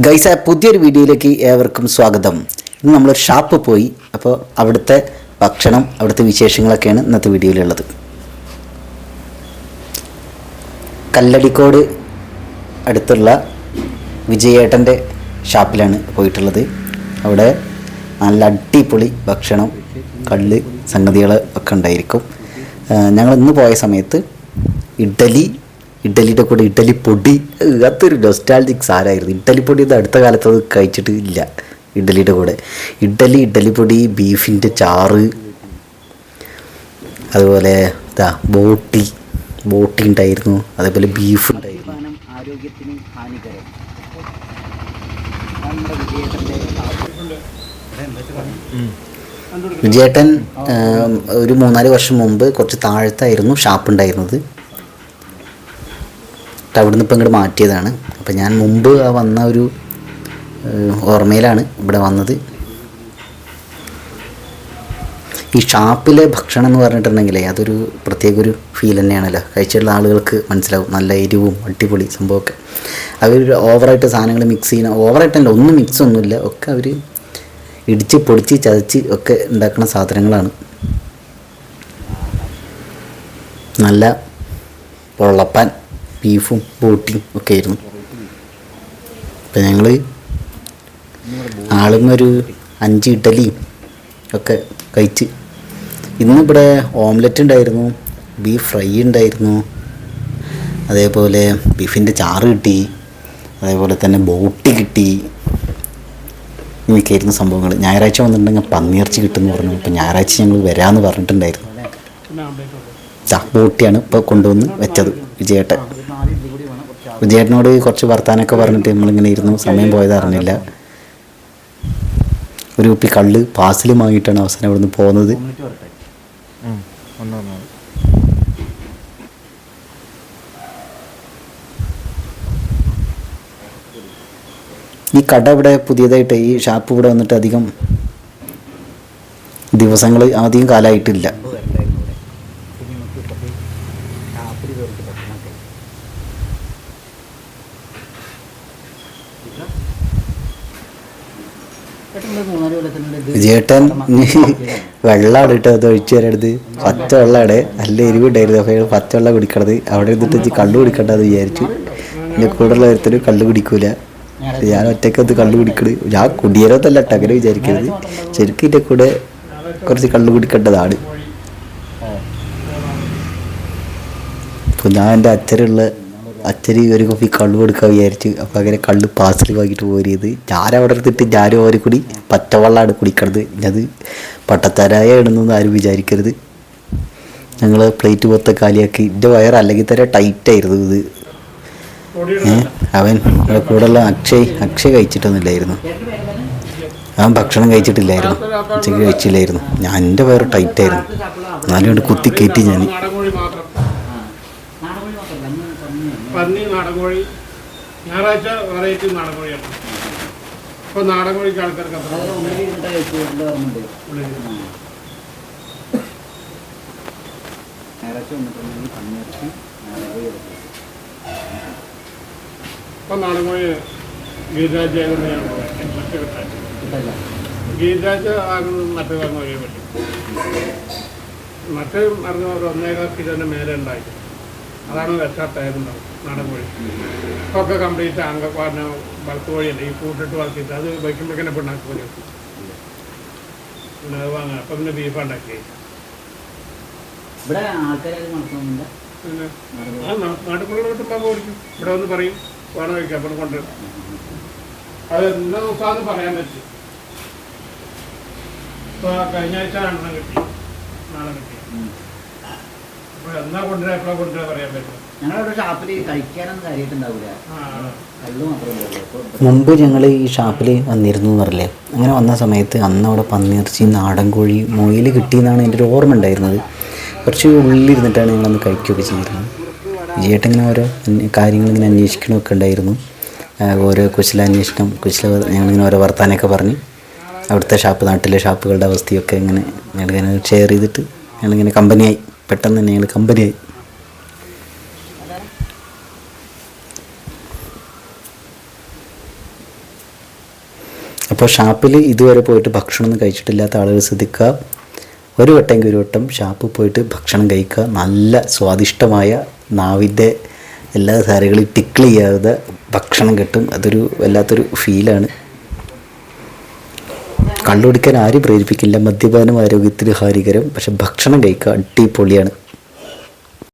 Guys, പുതിയൊരു വീഡിയോയിലേക്ക് ഏവർക്കും സ്വാഗതം. ഇന്ന് നമ്മളൊരു ഷാപ്പ് പോയി. അപ്പോൾ അവിടുത്തെ ഭക്ഷണം, അവിടുത്തെ വിശേഷങ്ങളൊക്കെയാണ് ഇന്നത്തെ വീഡിയോയിലുള്ളത്. കല്ലടിക്കോട് അടുത്തുള്ള വിജയേട്ടൻ്റെ ഷാപ്പിലാണ് പോയിട്ടുള്ളത്. അവിടെ നല്ല അടിപൊളി ഭക്ഷണം, കള്ള് സംഗതികൾ ഒക്കെ ഉണ്ടായിരിക്കും. ഞങ്ങൾ ഇന്ന് പോയ സമയത്ത് ഇഡ്ഡലിയുടെ കൂടെ ഇഡ്ഡലി പൊടി, അതൊരു നൊസ്റ്റാൾജിക് സാധനമായിരുന്നു. ഇഡ്ഡലിപ്പൊടി ഇത് അടുത്ത കാലത്ത് അത് കഴിച്ചിട്ട് ഇല്ല. ഇഡ്ഡലിയുടെ കൂടെ ഇഡ്ഡലിപ്പൊടി, ബീഫിൻ്റെ ചാറ്, അതുപോലെ ബോട്ടി ഉണ്ടായിരുന്നു, അതേപോലെ ബീഫ് ഉണ്ടായിരുന്നു. ആരോഗ്യത്തിന് ഹാനികരം. വിജയേട്ടൻ ഒരു 3-4 വർഷം മുമ്പ് കുറച്ച് താഴത്തായിരുന്നു ഷാപ്പ് ഉണ്ടായിരുന്നത്. അവിടുന്ന് ഇപ്പം ഇങ്ങോട്ട് മാറ്റിയതാണ്. അപ്പം ഞാൻ മുമ്പ് വന്ന ഒരു ഓർമ്മയിലാണ് ഇവിടെ വന്നത്. ഈ ഷാപ്പിലെ ഭക്ഷണം എന്ന് പറഞ്ഞിട്ടുണ്ടെങ്കിലേ അതൊരു പ്രത്യേക ഒരു ഫീൽ തന്നെയാണല്ലോ. കഴിച്ചിട്ടുള്ള ആളുകൾക്ക് മനസ്സിലാവും. നല്ല എരിവും അടിപൊളി സംഭവമൊക്കെ. അവർ ഓവറായിട്ട് സാധനങ്ങൾ മിക്സ് ചെയ്യുന്ന, ഓവറായിട്ടല്ല, ഒന്നും മിക്സ് ഒന്നുമില്ല, ഒക്കെ അവർ ഇടിച്ച് പൊടിച്ച് ചതച്ച് ഒക്കെ ഉണ്ടാക്കുന്ന സാധനങ്ങളാണ്. നല്ല പൊള്ളപ്പാൻ, ബീഫും ബോട്ടിയും ഒക്കെ ആയിരുന്നു. അപ്പം ഞങ്ങൾ ആളുമൊരു 5 ഇഡ്ഡലിയും ഒക്കെ കഴിച്ച്. ഇന്നിവിടെ ഓംലെറ്റ് ഉണ്ടായിരുന്നു, ബീഫ് ഫ്രൈ ഉണ്ടായിരുന്നു, അതേപോലെ ബീഫിൻ്റെ ചാറ് കിട്ടി, അതേപോലെ തന്നെ ബോട്ടി കിട്ടി. ഇങ്ങനെയൊക്കെയായിരുന്നു സംഭവങ്ങൾ. ഞായറാഴ്ച വന്നിട്ടുണ്ടെങ്കിൽ പന്നിയിറച്ചി കിട്ടുമെന്ന് പറഞ്ഞു. അപ്പം ഞായറാഴ്ച ഞങ്ങൾ വരാമെന്ന് പറഞ്ഞിട്ടുണ്ടായിരുന്നു. ബോട്ടിയാണ് ഇപ്പോൾ കൊണ്ടുവന്ന് വെച്ചത് വിജയേട്ടനോട് കുറച്ച് വർത്താനൊക്കെ പറഞ്ഞിട്ട് നമ്മളിങ്ങനെ ഇരുന്നു. സമയം പോയത് അറിഞ്ഞില്ല. ഒരു കുപ്പി കള്ള് പാർസൽ വാങ്ങിയിട്ടാണ് അവസാനം അവിടെ നിന്ന് പോകുന്നത്. ഈ കട ഇവിടെ പുതിയതായിട്ട്, ഈ ഷാപ്പ് ഇവിടെ വന്നിട്ട് അധികം കാലമായിട്ടില്ല. വിജയേട്ടൻ വെള്ളമാണ് കേട്ടോ അത് ഒഴിച്ചു തരരുത്. പച്ച വെള്ളമാണ്, നല്ല എരിവുണ്ടായിരുന്നു. അപ്പോൾ പച്ച വെള്ളം കുടിക്കണത്. അവിടെ ഇരുന്നിട്ട് കള്ളു കുടിക്കണ്ടെന്ന് വിചാരിച്ചു. എൻ്റെ കൂടെയുള്ള ഒരുത്തരും കള്ളു കുടിക്കൂല. ഞാൻ ഒറ്റയ്ക്കത് കള്ളു കുടിക്കണത്. ഞാൻ കുടിയരോന്നല്ല കേട്ടോ, അങ്ങനെ വിചാരിക്കരുത്. ശരിക്കും എൻ്റെ കൂടെ കുറച്ച് കള്ളു കുടിക്കേണ്ടതാണ്. അപ്പോൾ ഞാൻ എൻ്റെ അച്ഛന് ഒരു കോപ്പി കള്ളു കൊടുക്കാൻ വിചാരിച്ചു. അപ്പോൾ അങ്ങനെ കള്ള് പാർസൽ വാങ്ങിയിട്ട് പോരിയത്. ഞാനവിടെ എടുത്തിട്ട് ഞാനും അവർ കൂടി പച്ചവെള്ളമാണ് കുടിക്കണത്. അത് പട്ടത്തരായ ഇടുന്നൊന്നും ആരും വിചാരിക്കരുത്. ഞങ്ങൾ പ്ലേറ്റ് മൊത്തം കാലിയാക്കി. എൻ്റെ വയറ് അല്ലെങ്കിൽ തന്നെ ടൈറ്റായിരുന്നു ഇത്. അവൻ കൂടെയുള്ള അക്ഷയ് കഴിച്ചിട്ടൊന്നുമില്ലായിരുന്നു. അവൻ ഭക്ഷണം കഴിച്ചിട്ടില്ലായിരുന്നു, ഉച്ചയ്ക്ക് കഴിച്ചില്ലായിരുന്നു. ഞാൻ എൻ്റെ വയറ് ടൈറ്റായിരുന്നു. എന്നാലും കൊണ്ട് കുത്തി കയറ്റി ഞാൻ. പന്നി, നാടൻ കോഴി, ഞായറാഴ്ച വെറൈറ്റി നാടൻ കോഴിയാണ്. ഇപ്പോൾ നാടൻ കോഴിക്ക് ആൾക്കാർക്ക് ഇപ്പോൾ നാടൻ കോഴി ഗീരാജ് ഗീരാജ് ആകുന്നത് മറ്റു പറഞ്ഞ കോഴിയെ പറ്റും. മറ്റേ പറഞ്ഞ 1.25 കിലോൻ്റെ മേലെ ഉണ്ടായി. അതാണ് രക്ഷാട്ടായതുണ്ടാവും നാടൻ കോഴി. ഒക്കെ കംപ്ലീറ്റ് അങ്കപ്പാടിന് വളർത്തു കോഴിയല്ലേ, ഈ കൂട്ടിട്ട് വളർത്തിയിട്ട് അത് വയ്ക്കുമ്പോഴേക്കന്നെ പിണ്ണാക്ക് പോലെ പിന്നെ അത് വാങ്ങാം. അപ്പം പിന്നെ ബീഫ് ഉണ്ടാക്കി. പിന്നെ നാട്ടുപുള്ളികൾ കിട്ടുമ്പോൾ ഓടിക്കും. ഇവിടെ വന്ന് പറയും വേണം കഴിക്കാം, അപ്പം കൊണ്ടുവരും. അത് എന്താ നോക്കാന്ന് പറയാൻ പറ്റും. ഇപ്പോൾ കഴിഞ്ഞ ആഴ്ച 2 കിട്ടി, നാളെ കിട്ടി. മുമ്പ് ഞങ്ങൾ ഈ ഷാപ്പിൽ വന്നിരുന്നു എന്ന് പറഞ്ഞില്ലേ. അങ്ങനെ വന്ന സമയത്ത് അന്ന് അവിടെ പന്നിയിറച്ചി, നാടൻ കോഴി, മൊയിൽ കിട്ടിയെന്നാണ് എൻ്റെ ഒരു ഓർമ്മ ഉണ്ടായിരുന്നത്. കുറച്ച് ഉള്ളിലിരുന്നിട്ടാണ് ഞങ്ങളന്ന് കഴിക്കുകയൊക്കെ ചെയ്തിരുന്നത്. വിജയേട്ടൻ ഇങ്ങനെ ഓരോ കാര്യങ്ങളിങ്ങനെ അന്വേഷിക്കണമൊക്കെ ഉണ്ടായിരുന്നു. ഓരോ കുശലാന്വേഷണം, ഞങ്ങളിങ്ങനെ ഓരോ വർത്താനമൊക്കെ പറഞ്ഞ് അവിടുത്തെ നാട്ടിലെ ഷാപ്പുകളുടെ അവസ്ഥയൊക്കെ ഇങ്ങനെ ഞങ്ങളിങ്ങനെ ഷെയർ ചെയ്തിട്ട് ഞങ്ങളിങ്ങനെ കമ്പനിയായി. പെട്ടെന്ന് തന്നെ ഞങ്ങൾ കമ്പനിയായി. അപ്പോൾ ഷാപ്പിൽ ഇതുവരെ പോയിട്ട് ഭക്ഷണമൊന്നും കഴിച്ചിട്ടില്ലാത്ത ആളുകൾ ശ്രദ്ധിക്കുക, ഒരു വട്ടം ഷാപ്പിൽ പോയിട്ട് ഭക്ഷണം കഴിക്കുക. നല്ല സ്വാദിഷ്ടമായ നാവിൻ്റെ എല്ലാ സാരകളും ടിക്കിൾ ചെയ്യാതെ ഭക്ഷണം കിട്ടും. അതൊരു വല്ലാത്തൊരു ഫീലാണ്. കള്ളുകുടിക്കാൻ ആരും പ്രേരിപ്പിക്കില്ല, മദ്യപാനം ആരോഗ്യത്തിന് ഹാനികരം. പക്ഷെ ഭക്ഷണം കഴിക്കുക അടിപൊളിയാണ്.